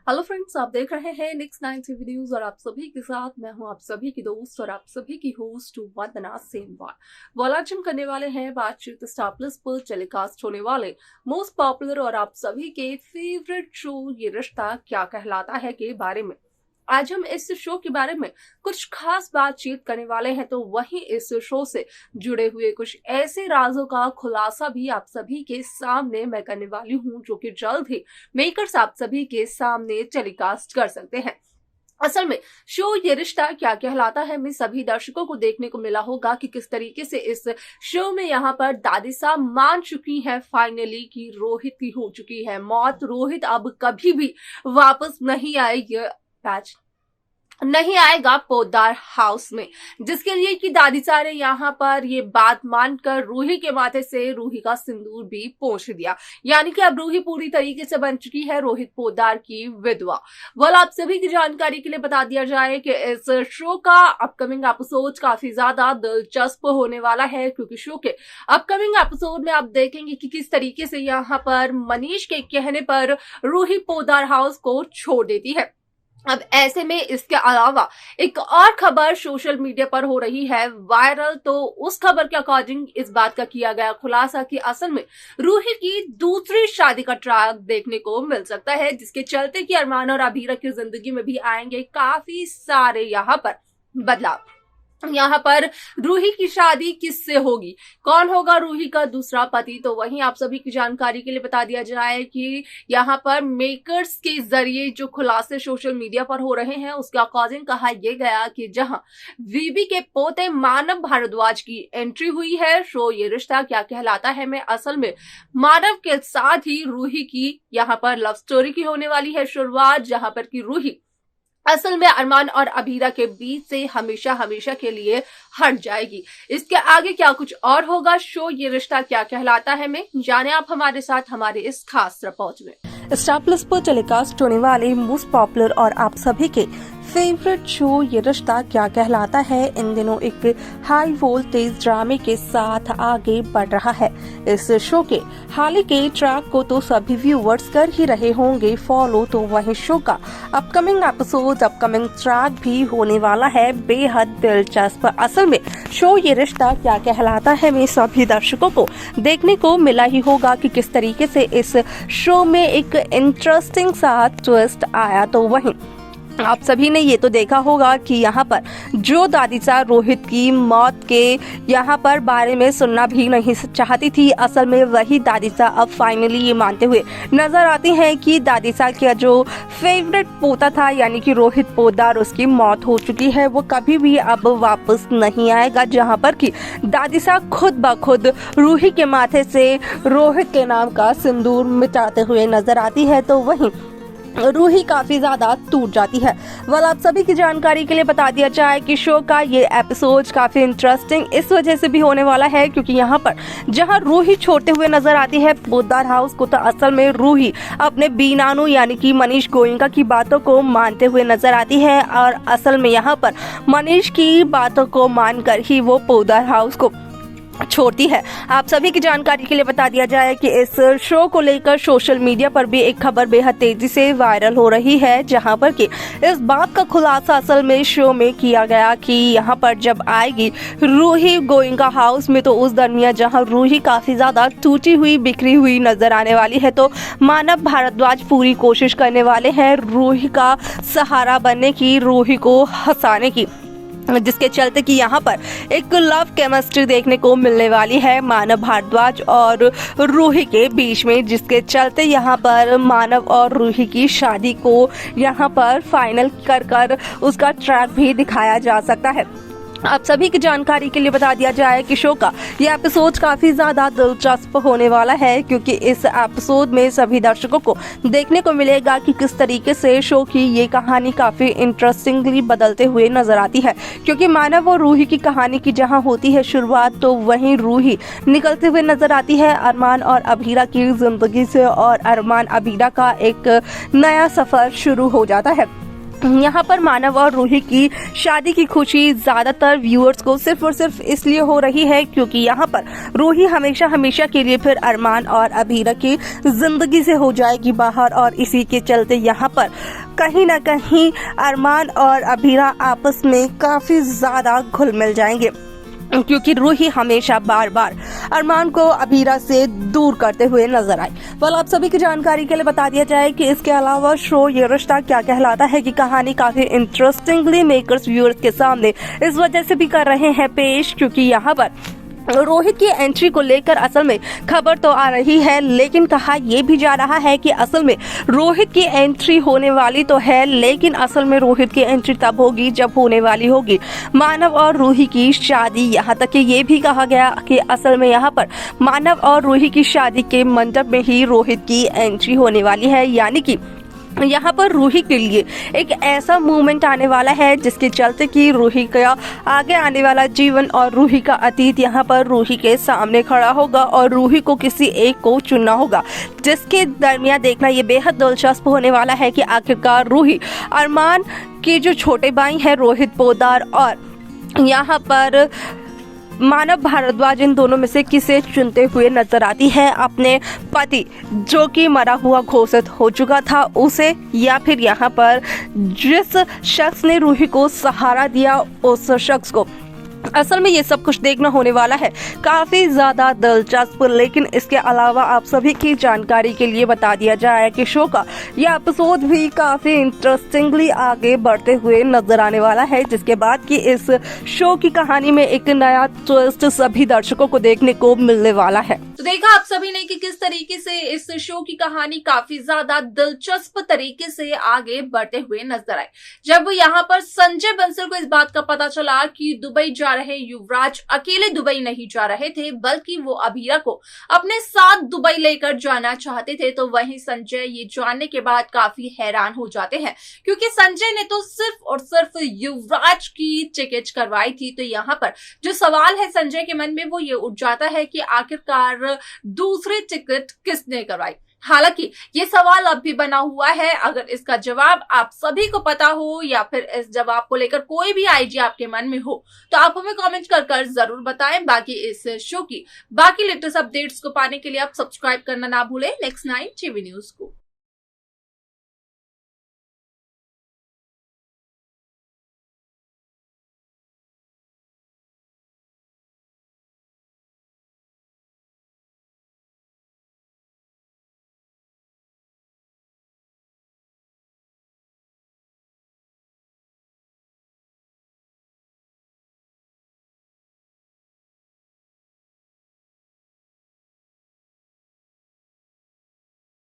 Hello friends, आप देख रहे हैं नेक्स्ट 90 वीडियोस और आप सभी के साथ मैं हूं आप सभी की दोस्त और आप सभी की होस्ट वंदना सेमवाल। आज हम करने वाले हैं बातचीत स्टार प्लस पर टेलीकास्ट होने वाले मोस्ट पॉपुलर और आप सभी के फेवरेट शो ये रिश्ता क्या कहलाता है के बारे में। आज हम इस शो के बारे में कुछ खास बातचीत करने वाले हैं, तो वहीं इस शो से जुड़े हुए कुछ ऐसे राजों का खुलासा भी आप सभी के सामने मैं करने वाली हूं, जो कि जल्द ही मेकर्स आप सभी के सामने टेलीकास्ट कर सकते हैं। असल में शो ये रिश्ता क्या कहलाता है में सभी दर्शकों को देखने को मिला होगा कि किस तरीके से इस शो में यहाँ पर दादी साहब मान चुकी हैं फाइनली कि रोहित की हो चुकी है मौत। रोहित अब कभी भी वापस नहीं आएगी, पैच नहीं आएगा पोद्दार हाउस में, जिसके लिए कि दादी सा ने यहाँ पर ये बात मानकर रूही के माथे से रूही का सिंदूर भी पोंछ दिया। यानी कि अब रूही पूरी तरीके से बन चुकी है रोहित पोद्दार की विधवा। आप सभी की जानकारी के लिए बता दिया जाए कि इस शो का अपकमिंग एपिसोड काफी ज्यादा दिलचस्प होने वाला है, क्योंकि शो के अपकमिंग एपिसोड में आप देखेंगे कि किस तरीके से यहाँ पर मनीष के कहने पर रूही पोद्दार हाउस को छोड़ देती है। अब ऐसे में इसके अलावा एक और खबर सोशल मीडिया पर हो रही है वायरल, तो उस खबर के अकॉर्डिंग इस बात का किया गया खुलासा कि असल में रूही की दूसरी शादी का ट्रैक देखने को मिल सकता है, जिसके चलते कि अरमान और अबीरा की जिंदगी में भी आएंगे काफी सारे यहाँ पर बदलाव। यहाँ पर रूही की शादी किससे होगी, कौन होगा रूही का दूसरा पति, तो वहीं आप सभी की जानकारी के लिए बता दिया जाए कि यहाँ पर मेकर्स के जरिए जो खुलासे सोशल मीडिया पर हो रहे हैं उसके अकॉर्डिंग कहा यह गया कि जहां वीबी के पोते मानव भारद्वाज की एंट्री हुई है शो ये रिश्ता क्या कहलाता है में, असल में मानव के साथ ही रूही की यहाँ पर लव स्टोरी की होने वाली है शुरुआत, जहां पर की रूही असल में अरमान और अबीरा के बीच से हमेशा हमेशा के लिए हट जाएगी। इसके आगे क्या कुछ और होगा शो ये रिश्ता क्या कहलाता है में, जाने आप हमारे साथ हमारे इस खास रिपोर्ट में। स्टार प्लस पर टेलीकास्ट होने वाले मोस्ट पॉपुलर और आप सभी के फेवरेट शो ये रिश्ता क्या कहलाता है इन दिनों एक हाई वोल्टेज ड्रामे के साथ आगे बढ़ रहा है। इस शो के हाल ही के ट्रैक को तो सभी व्यूअर्स कर ही रहे होंगे फॉलो, तो वहीं शो का अपकमिंग एपिसोड अपकमिंग ट्रैक भी होने वाला है बेहद दिलचस्प। असल में शो ये रिश्ता क्या कहलाता है में सभी दर्शकों को देखने को मिला ही होगा कि किस तरीके से इस शो में एक इंटरेस्टिंग सा ट्विस्ट आया, तो वहीं आप सभी ने ये तो देखा होगा कि यहाँ पर जो दादी सा रोहित की मौत के यहाँ पर बारे में सुनना भी नहीं चाहती थी, असल में वही दादी सा अब फाइनली ये मानते हुए नजर आती हैं कि दादी सा का जो फेवरेट पोता था यानी कि रोहित पोद्दार उसकी मौत हो चुकी है, वो कभी भी अब वापस नहीं आएगा। जहाँ पर कि दादी सा खुद ब खुद रूही के माथे से रोहित के नाम का सिंदूर मिटाते हुए नजर आती है, तो वहीं रूही काफी ज्यादा टूट जाती है। आप सभी की जानकारी के लिए बता दिया जाए कि शो का ये एपिसोड काफी इंटरेस्टिंग इस वजह से भी होने वाला है क्योंकि यहाँ पर जहाँ रूही छोड़ते हुए नजर आती है पोद्दार हाउस को, तो असल में रूही अपने बीनानू यानी कि मनीष गोयनका की बातों को मानते हुए नजर आती है और असल में यहाँ पर मनीष की बातों को मानकर ही वो पोद्दार हाउस को छोड़ती है। आप सभी की जानकारी के लिए बता दिया जाए कि इस शो को लेकर सोशल मीडिया पर भी एक खबर बेहद तेजी से वायरल हो रही है, जहां पर कि इस बात का खुलासा असल में शो में किया गया कि यहां पर जब आएगी रूही गोयनका हाउस में, तो उस दरमियान जहां रूही काफी ज्यादा टूटी हुई बिखरी हुई नजर आने वाली है, तो मानव भारद्वाज पूरी कोशिश करने वाले हैं रूही का सहारा बनने की, रूही को हंसाने की, जिसके चलते कि यहाँ पर एक लव केमिस्ट्री देखने को मिलने वाली है मानव भारद्वाज और रूही के बीच में, जिसके चलते यहाँ पर मानव और रूही की शादी को यहाँ पर फाइनल कर उसका ट्रैक भी दिखाया जा सकता है। आप सभी की जानकारी के लिए बता दिया जाए कि शो का ये एपिसोड काफी ज्यादा दिलचस्प होने वाला है क्योंकि इस एपिसोड में सभी दर्शकों को देखने को मिलेगा कि किस तरीके से शो की ये कहानी काफी इंटरेस्टिंगली बदलते हुए नजर आती है, क्योंकि मानव और रूही की कहानी की जहां होती है शुरुआत, तो वहीं रूही निकलते हुए नजर आती है अरमान और अबीरा की जिंदगी से और अरमान अबीरा का एक नया सफर शुरू हो जाता है। यहाँ पर मानव और रूही की शादी की खुशी ज्यादातर व्यूअर्स को सिर्फ और सिर्फ इसलिए हो रही है क्योंकि यहाँ पर रूही हमेशा हमेशा के लिए फिर अरमान और अभीरा की जिंदगी से हो जाएगी बाहर, और इसी के चलते यहाँ पर कहीं ना कहीं अरमान और अभीरा आपस में काफी ज्यादा घुल मिल जाएंगे, क्योंकि रूही हमेशा बार बार अरमान को अभीरा से दूर करते हुए नजर आई। आप सभी की जानकारी के लिए बता दिया जाए कि इसके अलावा शो ये रिश्ता क्या कहलाता है की कहानी काफी इंटरेस्टिंगली मेकर्स व्यूअर्स के सामने इस वजह से भी कर रहे हैं पेश, क्योंकि यहाँ पर रोहित की एंट्री को लेकर असल में खबर तो आ रही है, लेकिन कहा यह भी जा रहा है कि असल में रोहित की एंट्री होने वाली तो है, लेकिन असल में रोहित की एंट्री तब होगी जब होने वाली होगी मानव और रूही की शादी। यहाँ तक कि ये भी कहा गया कि असल में यहाँ पर मानव और रूही की शादी के मंडप में ही रोहित की एंट्री होने वाली है, यानी कि यहाँ पर रूही के लिए एक ऐसा मोमेंट आने वाला है जिसके चलते कि रूही का आगे आने वाला जीवन और रूही का अतीत यहाँ पर रूही के सामने खड़ा होगा और रूही को किसी एक को चुनना होगा, जिसके दरमियान देखना ये बेहद दिलचस्प होने वाला है कि आखिरकार रूही अरमान के जो छोटे भाई हैं रोहित पोद्दार और यहाँ पर मानव भारद्वाज, इन दोनों में से किसे चुनते हुए नजर आती है, अपने पति जो कि मरा हुआ घोषित हो चुका था उसे, या फिर यहाँ पर जिस शख्स ने रूही को सहारा दिया उस शख्स को। असल में ये सब कुछ देखना होने वाला है काफी ज्यादा दिलचस्प। लेकिन इसके अलावा आप सभी की जानकारी के लिए बता दिया जाए कि शो का यह एपिसोड भी काफी इंटरेस्टिंगली आगे बढ़ते हुए नजर आने वाला है, जिसके बाद कि इस शो की कहानी में एक नया ट्विस्ट सभी दर्शकों को देखने को मिलने वाला है। तो देखा आप सभी ने कि किस तरीके से इस शो की कहानी काफी ज्यादा दिलचस्प तरीके से आगे बढ़ते हुए नजर आए। जब यहाँ पर संजय बंसल को इस बात का पता चला कि दुबई जा रहे युवराज अकेले दुबई नहीं जा रहे थे, बल्कि वो अभीरा को अपने साथ दुबई लेकर जाना चाहते थे, तो वहीं संजय ये जानने के बाद काफी हैरान हो जाते हैं, क्योंकि संजय ने तो सिर्फ और सिर्फ युवराज की टिकट करवाई थी। तो यहाँ पर जो सवाल है संजय के मन में वो ये उठ जाता है कि आखिरकार दूसरी टिकट किसने करवाई। हालांकि ये सवाल अब भी बना हुआ है। अगर इसका जवाब आप सभी को पता हो या फिर इस जवाब को लेकर कोई भी आइडिया आपके मन में हो तो आप हमें कमेंट कर जरूर बताएं। बाकी इस शो की बाकी लेटेस्ट अपडेट्स को पाने के लिए आप सब्सक्राइब करना ना भूलें नेक्स्ट 9 टीवी न्यूज को।